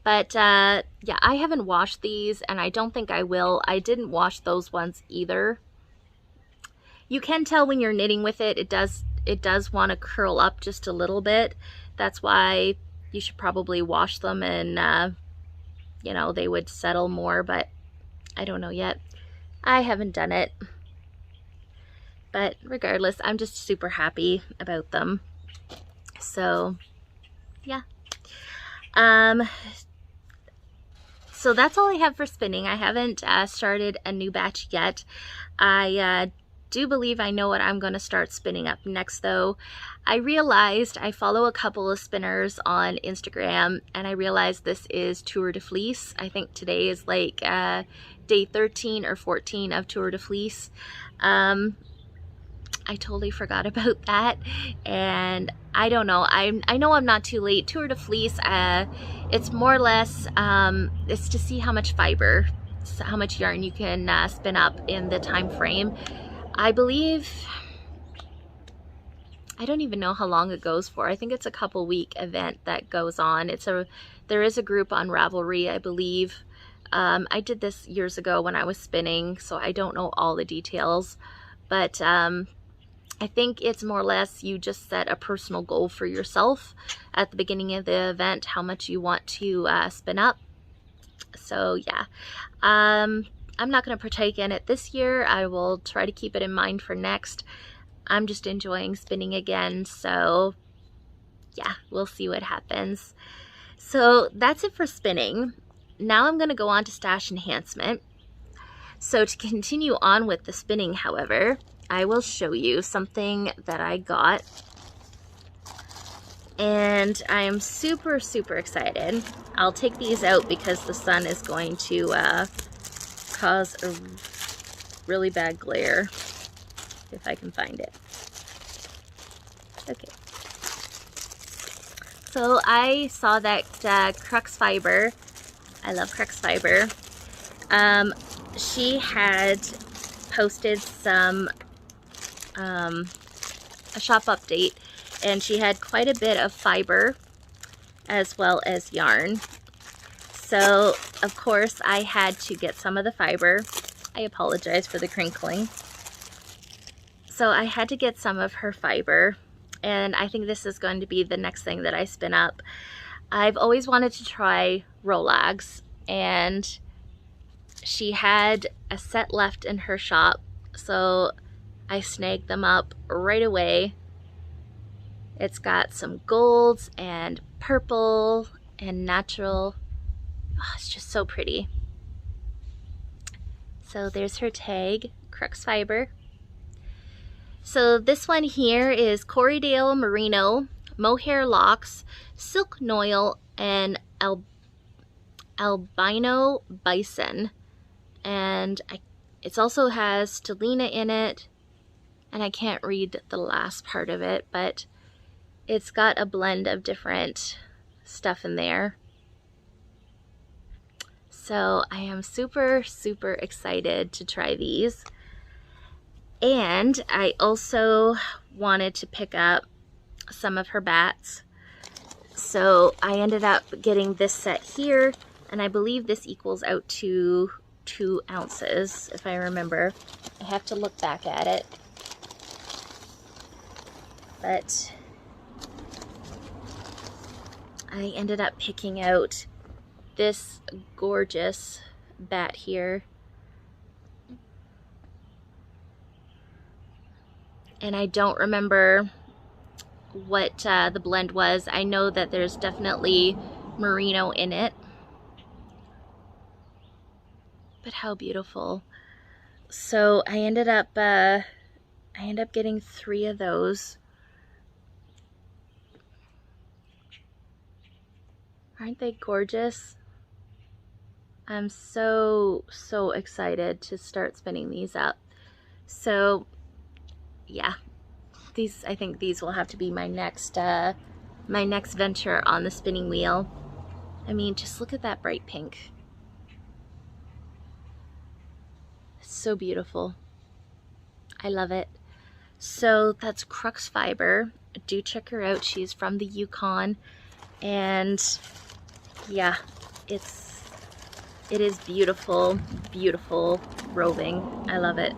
But yeah, I haven't washed these, and I don't think I will. I didn't wash those ones either. You can tell when you're knitting with it, it does want to curl up just a little bit. That's why you should probably wash them, and you know, they would settle more, but I don't know yet. I haven't done it. But regardless, I'm just super happy about them. So yeah. So that's all I have for spinning. I haven't started a new batch yet. I do believe I know what I'm going to start spinning up next, though. I realized I follow a couple of spinners on Instagram, and I realized this is Tour de Fleece. I think today is like day 13 or 14 of Tour de Fleece. I totally forgot about that, and I don't know. I know I'm not too late. Tour de Fleece, it's more or less, it's to see how much fiber, how much yarn you can spin up in the time frame. I believe, I don't even know how long it goes for. I think it's a couple-week event that goes on. There is a group on Ravelry, I believe. I did this years ago when I was spinning, so I don't know all the details, but I think it's more or less you just set a personal goal for yourself at the beginning of the event, how much you want to spin up. So yeah, I'm not going to partake in it this year. I will try to keep it in mind for next. I'm just enjoying spinning again, so yeah, we'll see what happens. So that's it for spinning. Now I'm going to go on to stash enhancement. So to continue on with the spinning, however, I will show you something that I got, and I am super, super excited. I'll take these out because the sun is going to cause a really bad glare, if I can find it. Okay. So I saw that Crux Fiber, I love Crux Fiber, she had posted some a shop update, and she had quite a bit of fiber as well as yarn. So of course I had to get some of the fiber. I apologize for the crinkling. So I had to get some of her fiber, and I think this is going to be the next thing that I spin up. I've always wanted to try Rolags, and she had a set left in her shop, so I snagged them up right away. It's got some golds and purple and natural. Oh, it's just so pretty. So there's her tag, Crux Fiber. So this one here is Corriedale Merino, Mohair Locks, Silk Noil, and Albino Bison. And it also has Stellina in it. And I can't read the last part of it, but it's got a blend of different stuff in there. So I am super, super excited to try these. And I also wanted to pick up some of her bats. So I ended up getting this set here, and I believe this equals out to 2 ounces, if I remember. I have to look back at it. But I ended up picking out this gorgeous bat here. And I don't remember what the blend was. I know that there's definitely merino in it. But how beautiful. So I ended up getting 3 of those. Aren't they gorgeous? I'm so excited to start spinning these up. So yeah, I think these will have to be my next venture on the spinning wheel. I mean, just look at that bright pink. It's so beautiful. I love it. So that's Crux Fiber. Do check her out. She's from the Yukon, and yeah, it is beautiful, beautiful roving. I love it.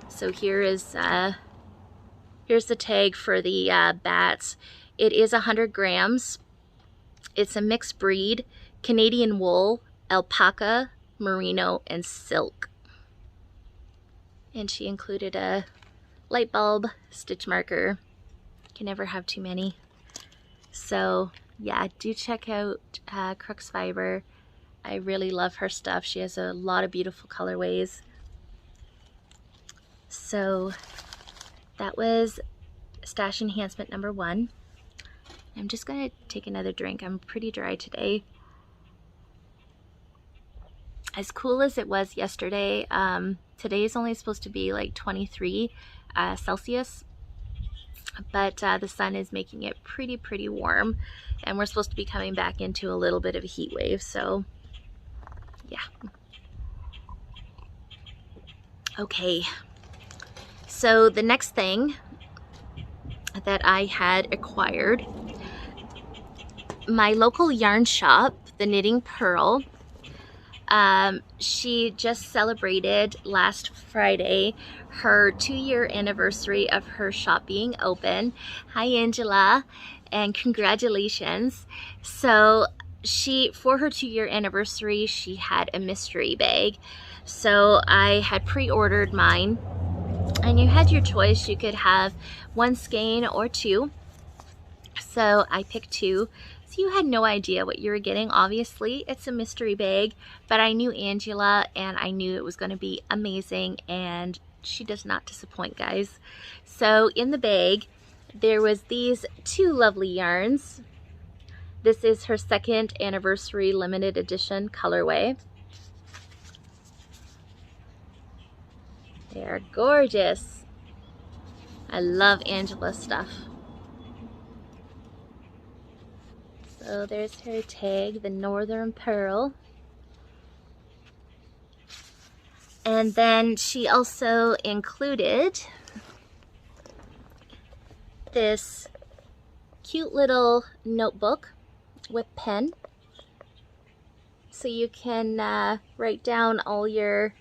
So here is here's the tag for the bats. It is 100 grams. It's a mixed breed, Canadian wool, alpaca, merino, and silk. And she included a light bulb, stitch marker. You can never have too many. So yeah, do check out Crux Fiber. I really love her stuff. She has a lot of beautiful colorways. So that was stash enhancement number 1. I'm just gonna take another drink. I'm pretty dry today. As cool as it was yesterday, today is only supposed to be like 23 Celsius, but the sun is making it pretty warm, and we're supposed to be coming back into a little bit of a heat wave. So yeah. Okay, so the next thing that I had acquired, my local yarn shop, the Knitting Pearl, she just celebrated last Friday her 2-year anniversary of her shop being open. Hi Angela, and congratulations. So for her 2-year anniversary, she had a mystery bag. So I had pre-ordered mine, and you had your choice. You could have 1 skein or 2. So I picked 2. So you had no idea what you were getting. Obviously, it's a mystery bag, but I knew Angela, and I knew it was going to be amazing, and she does not disappoint, guys. So in the bag, there was these 2 lovely yarns. This is her 2nd anniversary limited edition colorway. They are gorgeous. I love Angela's stuff. So there's her tag, the Northern Pearl. And then she also included this cute little notebook with pen. So you can write down all your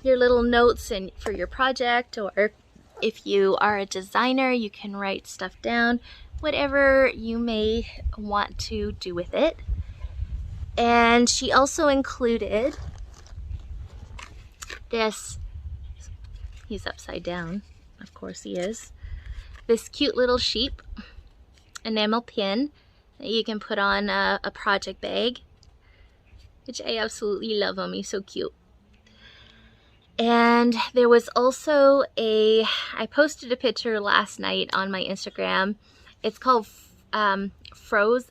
little notes for your project, or if you are a designer, you can write stuff down, whatever you may want to do with it. And she also included this He's upside down. Of course he is. This cute little sheep enamel pin that you can put on a project bag, which I absolutely love him. He's so cute. And there was also I posted a picture last night on my Instagram. It's called Froze,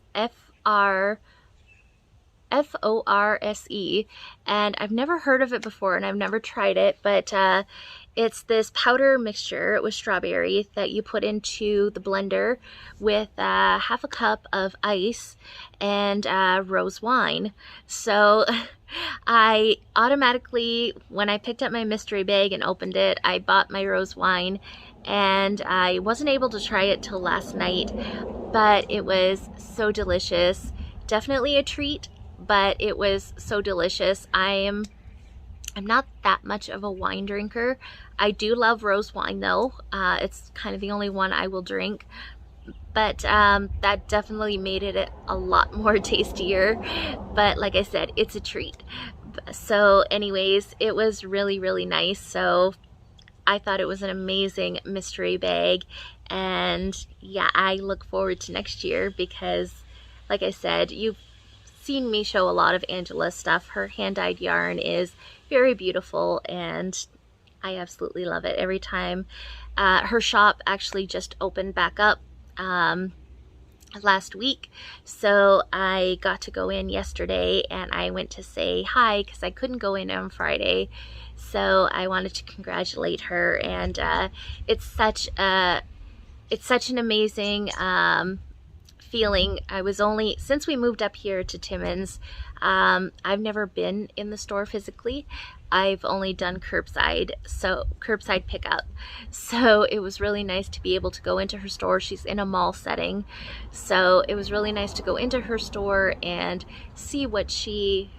F-O-R-S-E, and I've never heard of it before and I've never tried it, but it's this powder mixture with strawberry that you put into the blender with half a cup of ice and rose wine. So I automatically, when I picked up my mystery bag and opened it, I bought my rose wine, and I wasn't able to try it till last night, but it was so delicious. Definitely a treat, but it was so delicious. I'm not that much of a wine drinker. I do love rose wine though. It's kind of the only one I will drink, but that definitely made it a lot more tastier. But like I said, it's a treat. So anyways, it was really, really nice. So I thought it was an amazing mystery bag, and yeah, I look forward to next year because, like I said, you've seen me show a lot of Angela's stuff. Her hand-dyed yarn is very beautiful, and I absolutely love it. Every time her shop actually just opened back up last week, so I got to go in yesterday, and I went to say hi because I couldn't go in on Friday. So I wanted to congratulate her, and it's such an amazing feeling. I was only, since we moved up here to Timmins, I've never been in the store physically. I've only done curbside pickup. So it was really nice to be able to go into her store. She's in a mall setting, so it was really nice to go into her store and see what she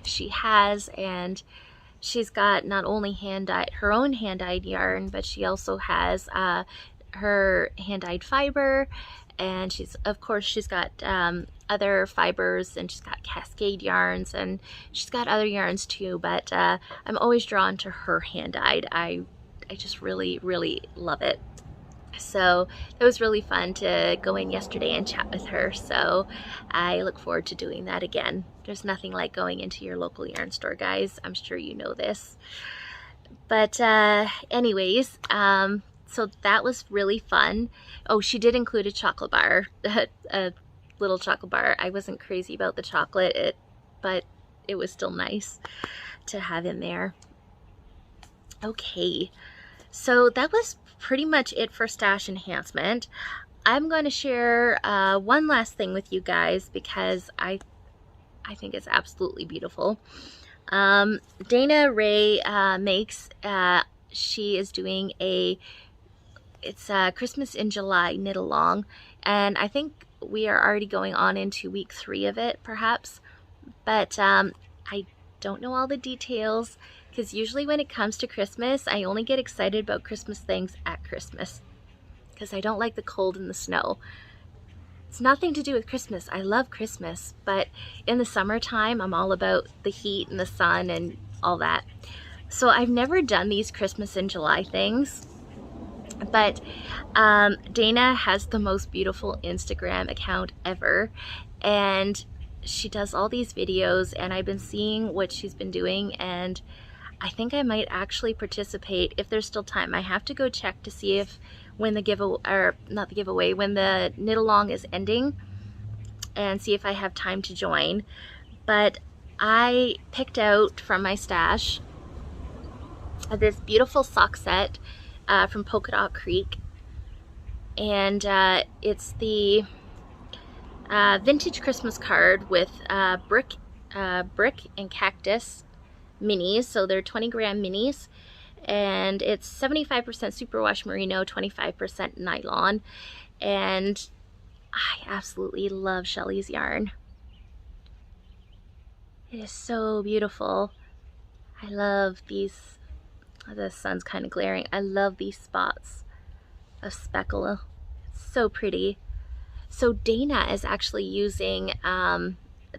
has. And she's got not only her own hand-dyed yarn, but she also has her hand-dyed fiber, and she's got other fibers, and she's got cascade yarns, and she's got other yarns too, but I'm always drawn to her hand-dyed. I just really, really love it. So it was really fun to go in yesterday and chat with her, so I look forward to doing that again. There's nothing like going into your local yarn store, guys. I'm sure you know this. But anyways, so that was really fun. Oh, she did include a chocolate bar, a little chocolate bar. I wasn't crazy about the chocolate, but it was still nice to have in there. Okay, so that was pretty much it for stash enhancement. I'm going to share one last thing with you guys because I think it's absolutely beautiful. Dana Ray makes, she is doing it's Christmas in July knit along, and I think we are already going on into week 3 of it perhaps, but I don't know all the details because usually when it comes to Christmas, I only get excited about Christmas things at Christmas because I don't like the cold and the snow. It's nothing to do with Christmas. I love Christmas, but in the summertime, I'm all about the heat and the sun and all that. So I've never done these Christmas in July things, but Dana has the most beautiful Instagram account ever, and she does all these videos, and I've been seeing what she's been doing, and I think I might actually participate if there's still time. I have to go check to see if when the giveaway, or not the giveaway, when the knit along is ending, and see if I have time to join. But I picked out from my stash this beautiful sock set from Polka Dot Creek, and it's the vintage Christmas card with brick and cactus minis. So they're 20-gram minis, and it's 75% superwash merino, 25% nylon, and I absolutely love Shelly's yarn. It is so beautiful. I love these, the sun's kind of glaring, I love these spots of speckle. It's so pretty. So Dana is actually using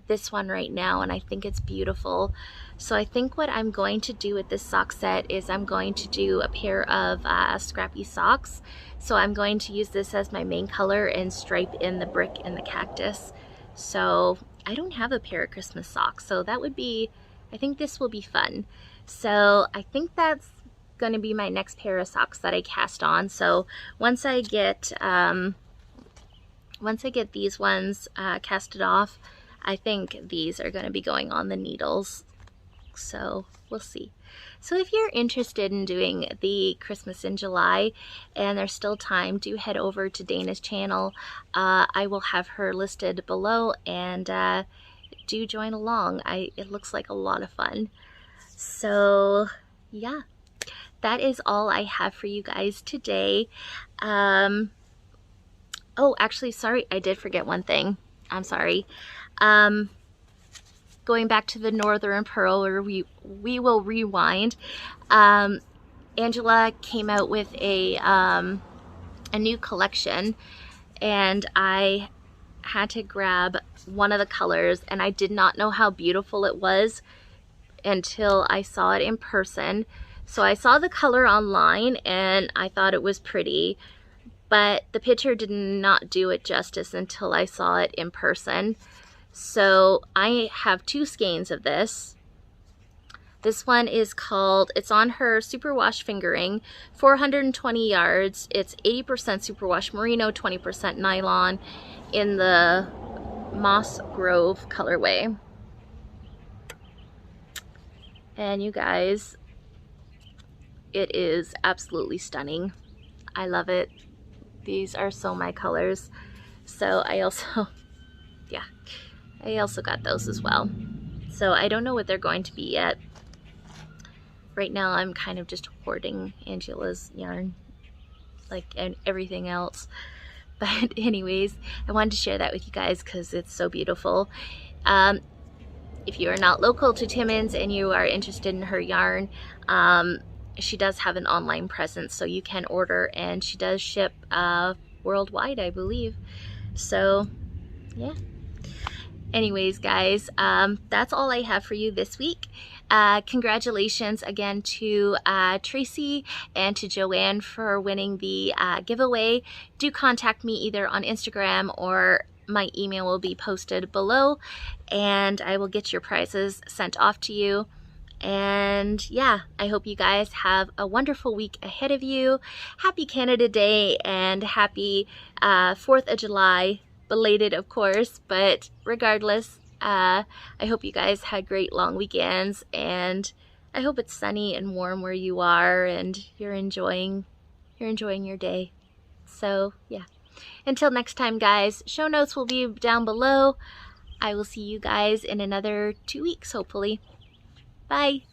this one right now, and I think it's beautiful. So I think what I'm going to do with this sock set is I'm going to do a pair of scrappy socks. So I'm going to use this as my main color and stripe in the brick and the cactus. So I don't have a pair of Christmas socks, so that would be, I think this will be fun. So I think that's going to be my next pair of socks that I cast on. So once I get these ones casted off, I think these are going to be going on the needles. So we'll see. So if you're interested in doing the Christmas in July and there's still time, do head over to Dana's channel. I will have her listed below, and do join along. It looks like a lot of fun. So yeah, that is all I have for you guys today. Oh, actually, sorry, I did forget one thing. I'm sorry. Going back to the Northern Pearl, or we will rewind. Angela came out with a new collection, and I had to grab one of the colors, and I did not know how beautiful it was until I saw it in person. So I saw the color online and I thought it was pretty, but the picture did not do it justice until I saw it in person. So I have two skeins of this. This one is called, it's on her superwash fingering, 420 yards. It's 80% superwash merino, 20% nylon in the Moss Grove colorway. And you guys, it is absolutely stunning. I love it. These are so my colors. So I also, yeah, I also got those as well. So I don't know what they're going to be yet. Right now I'm kind of just hoarding Angela's yarn, like, and everything else. But anyways, I wanted to share that with you guys because it's so beautiful. If you are not local to Timmins and you are interested in her yarn, she does have an online presence, so you can order, and she does ship worldwide, I believe. So yeah. Anyways, guys, that's all I have for you this week. Congratulations again to Tracy and to Joanne for winning the giveaway. Do contact me either on Instagram, or my email will be posted below, and I will get your prizes sent off to you. And yeah, I hope you guys have a wonderful week ahead of you. Happy Canada Day and happy 4th of July. Belated, of course, but regardless, I hope you guys had great long weekends, and I hope it's sunny and warm where you are and you're enjoying your day. So yeah, until next time, guys, show notes will be down below. I will see you guys in another 2 weeks, hopefully. Bye.